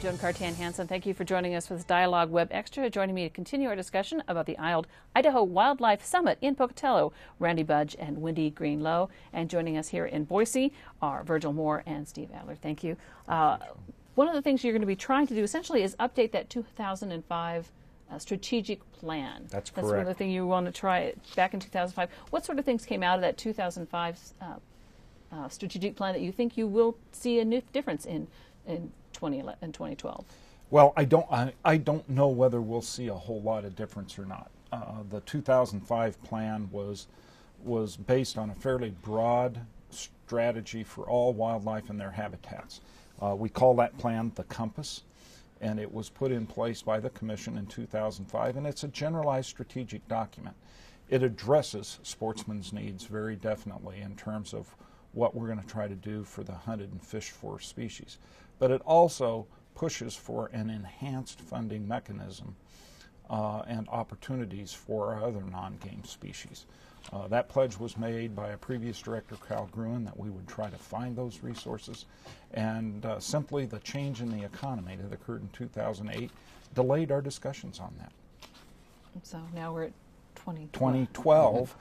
Joan Cartan Hansen. Thank you for joining us for this Dialogue Web Extra. Joining me to continue our discussion about the Idaho Wildlife Summit in Pocatello, Randy Budge and Wendy Green-Low. And joining us here in Boise are Virgil Moore and Steve Adler. Thank you. One of the things you're going to be trying to do essentially is update that 2005 strategic plan. That's correct. That's one of the things you want to try back in 2005. What sort of things came out of that 2005 strategic plan that you think you will see a new difference in 2012? Well, I don't know whether we'll see a whole lot of difference or not. The 2005 plan was based on a fairly broad strategy for all wildlife and their habitats. We call that plan the Compass, and it was put in place by the Commission in 2005, and it's a generalized strategic document. It addresses sportsmen's needs very definitely in terms of what we're going to try to do for the hunted and fished for species. But it also pushes for an enhanced funding mechanism and opportunities for our other non-game species. That pledge was made by a previous director, Cal Gruen, that we would try to find those resources, and simply the change in the economy that occurred in 2008 delayed our discussions on that. So now we're at 2012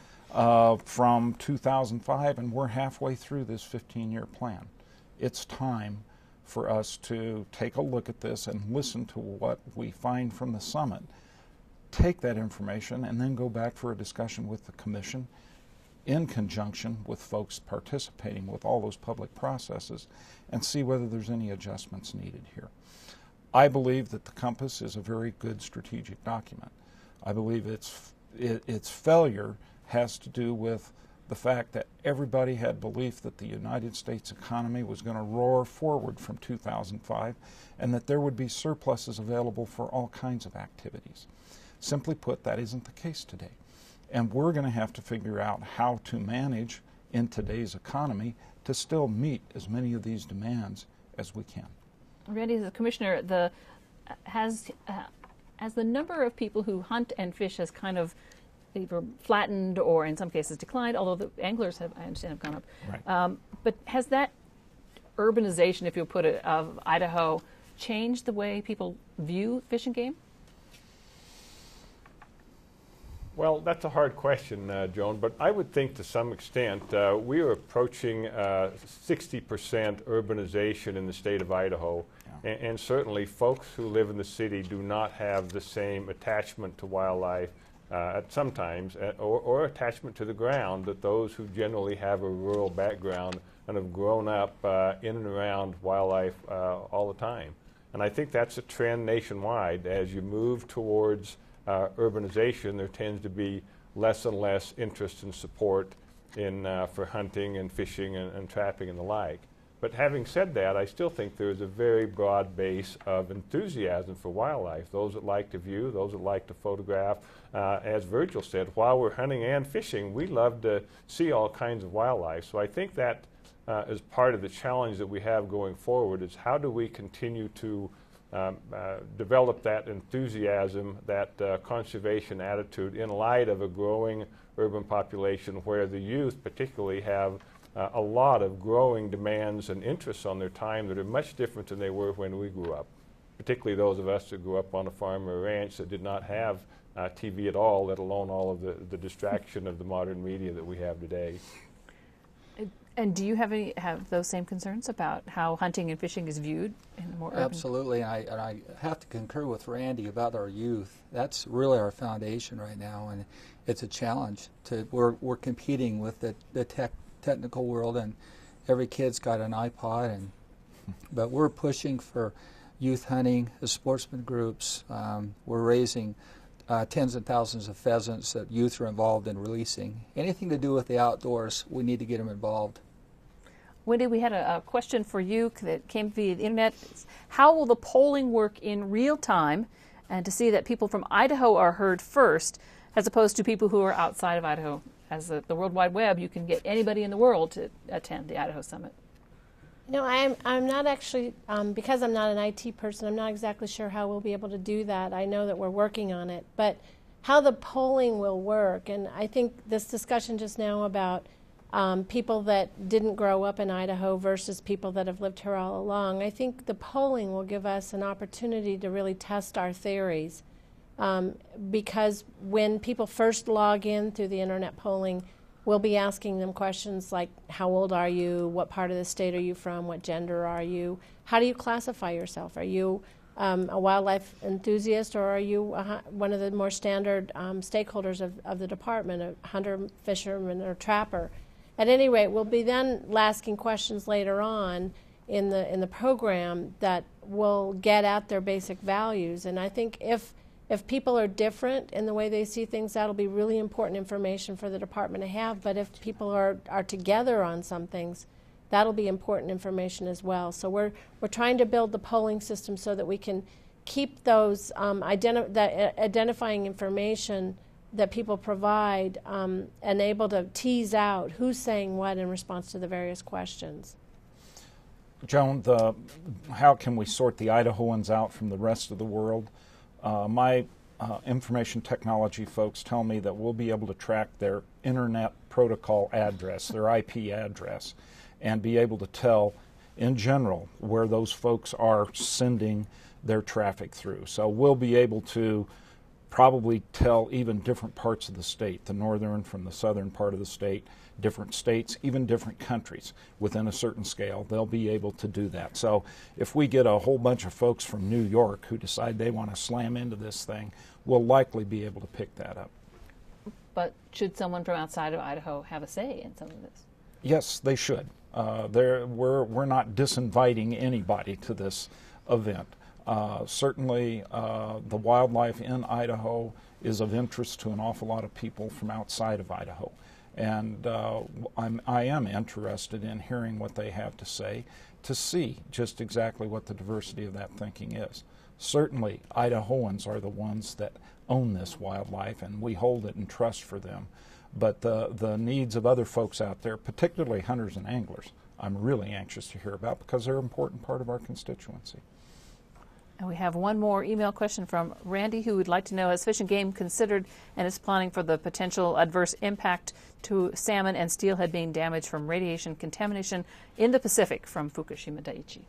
from 2005, and we're halfway through this 15-year plan. It's time for us to take a look at this and listen to what we find from the summit, take that information, and then go back for a discussion with the Commission in conjunction with folks participating with all those public processes and see whether there's any adjustments needed here. I believe that the Compass is a very good strategic document. I believe its failure has to do with the fact that everybody had belief that the United States economy was going to roar forward from 2005 and that there would be surpluses available for all kinds of activities. Simply put, that isn't the case today. And we're going to have to figure out how to manage in today's economy to still meet as many of these demands as we can. Randy, as a commissioner, has the number of people who hunt and fish has kind of either flattened or in some cases declined, although the anglers have, I understand, have gone up. Right. But has that urbanization, if you'll put it, of Idaho changed the way people view fish and game? Well, that's a hard question, Joan, but I would think to some extent we are approaching 60% urbanization in the state of Idaho, yeah. And certainly folks who live in the city do not have the same attachment to wildlife sometimes, or attachment to the ground that those who generally have a rural background and have grown up in and around wildlife all the time. And I think that's a trend nationwide. As you move towards urbanization, there tends to be less and less interest and support for hunting and fishing and trapping and the like. But having said that, I still think there is a very broad base of enthusiasm for wildlife. Those that like to view, those that like to photograph. As Virgil said, while we're hunting and fishing, we love to see all kinds of wildlife. So I think that is part of the challenge that we have going forward, is how do we continue to develop that enthusiasm, that conservation attitude in light of a growing urban population where the youth particularly have a lot of growing demands and interests on their time that are much different than they were when we grew up, particularly those of us that grew up on a farm or a ranch that did not have TV at all, let alone all of the distraction of the modern media that we have today. And do you have those same concerns about how hunting and fishing is viewed in a more urban? Absolutely, and I have to concur with Randy about our youth. That's really our foundation right now, and it's a challenge. We're competing with the technical world, and every kid's got an iPod, but we're pushing for youth hunting, the sportsman groups. We're raising tens of thousands of pheasants that youth are involved in releasing. Anything to do with the outdoors, we need to get them involved. Wendy, we had a question for you that came via the internet. How will the polling work in real time, and to see that people from Idaho are heard first, as opposed to people who are outside of Idaho? As the World Wide Web, you can get anybody in the world to attend the Idaho Summit. No, I'm not actually, because I'm not an IT person, I'm not exactly sure how we'll be able to do that. I know that we're working on it, but how the polling will work, and I think this discussion just now about people that didn't grow up in Idaho versus people that have lived here all along. I think the polling will give us an opportunity to really test our theories, because when people first log in through the internet polling, we'll be asking them questions like, how old are you, what part of the state are you from, what gender are you, how do you classify yourself, are you a wildlife enthusiast, or are you one of the more standard stakeholders of the department, a hunter, fisherman, or trapper? At any rate, we'll be then asking questions later on in the program that will get at their basic values. And I think if people are different in the way they see things, that'll be really important information for the department to have. But if people are together on some things, that'll be important information as well. So we're trying to build the polling system so that we can keep those identifying information that people provide and able to tease out who's saying what in response to the various questions. Joan, how can we sort the Idahoans out from the rest of the world? My information technology folks tell me that we'll be able to track their internet protocol address, their IP address, and be able to tell in general where those folks are sending their traffic through. So we'll be able to probably tell even different parts of the state, the northern from the southern part of the state, different states, even different countries within a certain scale. They'll be able to do that. So if we get a whole bunch of folks from New York who decide they want to slam into this thing, we'll likely be able to pick that up. But should someone from outside of Idaho have a say in some of this? Yes, they should. We're not disinviting anybody to this event. Certainly, the wildlife in Idaho is of interest to an awful lot of people from outside of Idaho. And I am interested in hearing what they have to say to see just exactly what the diversity of that thinking is. Certainly, Idahoans are the ones that own this wildlife, and we hold it in trust for them. But the needs of other folks out there, particularly hunters and anglers, I'm really anxious to hear about because they're an important part of our constituency. And we have one more email question from Randy, who would like to know, has Fish and Game considered and is planning for the potential adverse impact to salmon and steelhead being damaged from radiation contamination in the Pacific from Fukushima Daiichi?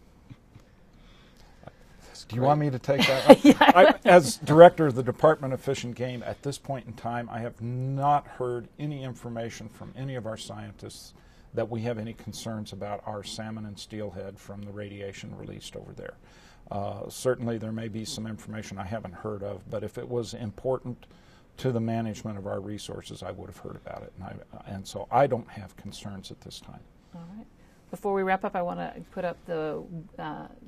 Do you want me to take that? Yeah. As director of the Department of Fish and Game, at this point in time, I have not heard any information from any of our scientists that we have any concerns about our salmon and steelhead from the radiation released over there. Certainly there may be some information I haven't heard of, but if it was important to the management of our resources, I would have heard about it. And so I don't have concerns at this time. All right. Before we wrap up, I want to put up the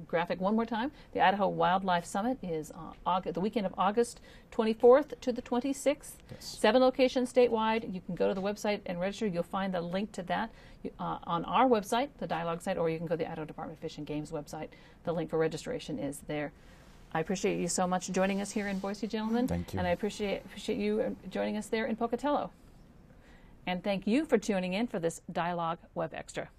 graphic one more time. The Idaho Wildlife Summit is the weekend of August 24th to the 26th. Yes. 7 locations statewide. You can go to the website and register. You'll find the link to that on our website, the Dialogue site, or you can go to the Idaho Department of Fish and Game's website. The link for registration is there. I appreciate you so much joining us here in Boise, gentlemen. Thank you. And I appreciate you joining us there in Pocatello. And thank you for tuning in for this Dialogue Web Extra.